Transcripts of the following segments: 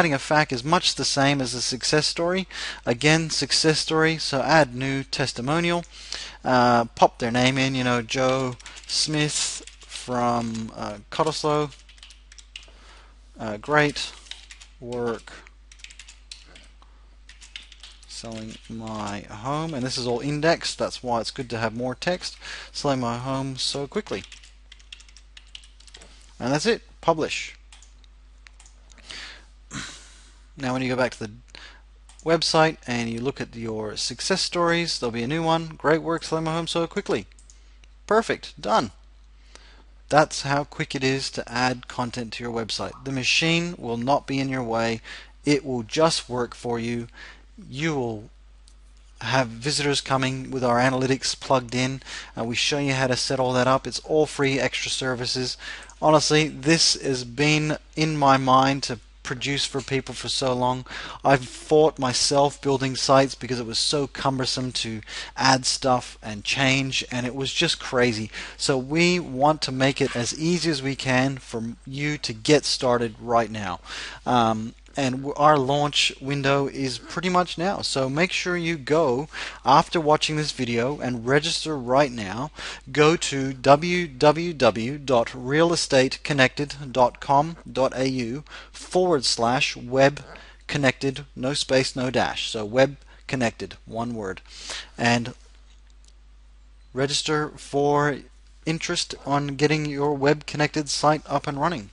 Adding a fact is much the same as a success story. Again, success story, so add new testimonial. Pop their name in, Joe Smith from Cottesloe. Great work selling my home, and this is all indexed. That's why it's good to have more text. Selling my home so quickly. And that's it. Publish. Now when you go back to the website and you look at your success stories, there'll be a new one. Great work selling my home so quickly. Perfect. Done. That's how quick it is to add content to your website. The machine will not be in your way. It will just work for you. You will have visitors coming with our analytics plugged in. We show you how to set all that up. It's all free extra services. Honestly, this has been in my mind to produce for people for so long. I've fought myself building sites because it was so cumbersome to add stuff and change, and it was just crazy. So we want to make it as easy as we can for you to get started right now. And our launch window is pretty much now. So make sure you go after watching this video and register right now. Go to www.realestateConnected.com.au/web connected, no space, no dash. So web connected, one word. And register for interest on getting your web connected site up and running.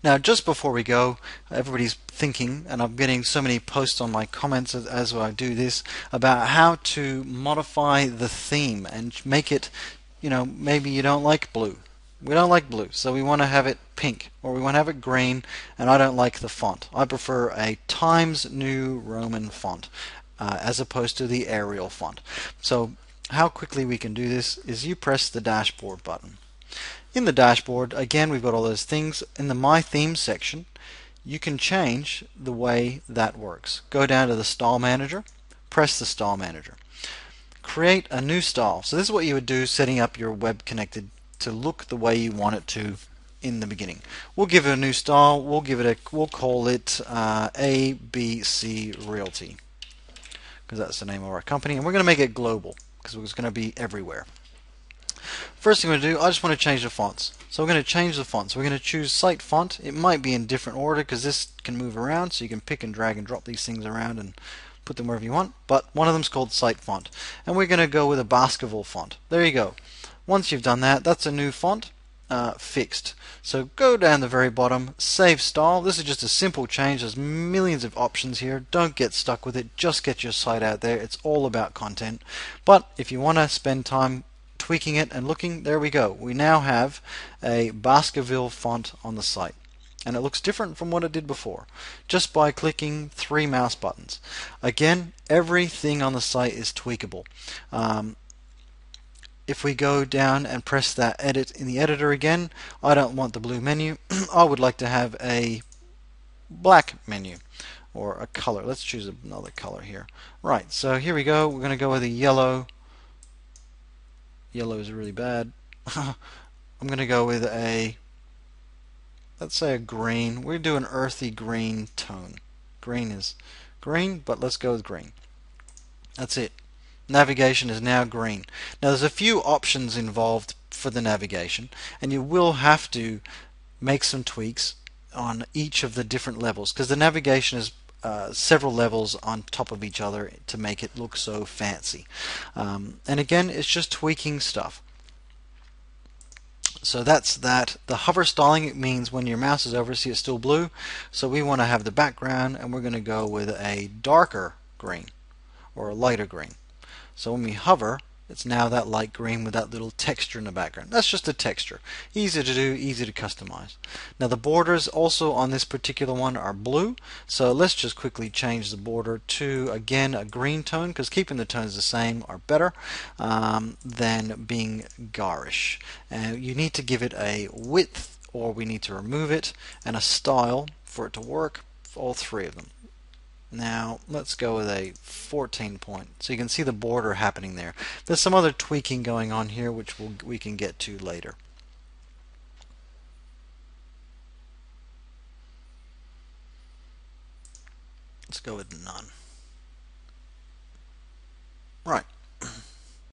Now, just before we go, everybody's thinking, and I'm getting so many posts on my comments as I do this, about how to modify the theme and make it, maybe you don't like blue. We don't like blue, so we want to have it pink, or we want to have it green, and I don't like the font. I prefer a Times New Roman font as opposed to the Arial font. So how quickly we can do this is you press the dashboard button. In the dashboard, again, we've got all those things. In the My Themes section, you can change the way that works. Go down to the Style Manager, press the Style Manager. Create a new style. So this is what you would do setting up your web connected to look the way you want it to in the beginning. We'll give it a new style. We'll call it ABC Realty, because that's the name of our company, and we're going to make it global because it's going to be everywhere. First thing I'm going to do, I just want to change the fonts. So we're going to change the fonts. We're going to choose Site Font. It might be in different order because this can move around, so you can pick and drag and drop these things around and put them wherever you want. But one of them is called Site Font. And we're going to go with a Baskerville font. There you go. Once you've done that, that's a new font. Fixed. So go down the very bottom, Save Style. This is just a simple change. There's millions of options here. Don't get stuck with it. Just get your site out there. It's all about content. But if you want to spend time tweaking it and looking, there we go. We now have a Baskerville font on the site, and it looks different from what it did before just by clicking 3 mouse buttons. Again, everything on the site is tweakable. If we go down and press that edit in the editor again, I don't want the blue menu. I would like to have a black menu or a color. Let's choose another color here. Right, so here we go. We're going to go with a yellow. Yellow is really bad. I'm going to go with let's say a green. We do an earthy green tone. Green is green, but let's go with green. That's it. Navigation is now green. Now there's a few options involved for the navigation, and you will have to make some tweaks on each of the different levels because the navigation is several levels on top of each other to make it look so fancy. And again, it's just tweaking stuff. So that's that. The hover styling, it means when your mouse is over, see it's still blue. So we want to have the background, and we're going to go with a darker green or a lighter green. So when we hover, it's now that light green with that little texture in the background. That's just a texture. Easy to do, easy to customize. Now the borders also on this particular one are blue. So let's just quickly change the border to, again, a green tone, because keeping the tones the same are better than being garish. And you need to give it a width, or we need to remove it, and a style for it to work, for all 3 of them. Now let's go with a 14 point, so you can see the border happening there. There's some other tweaking going on here which we can get to later. Let's go with none.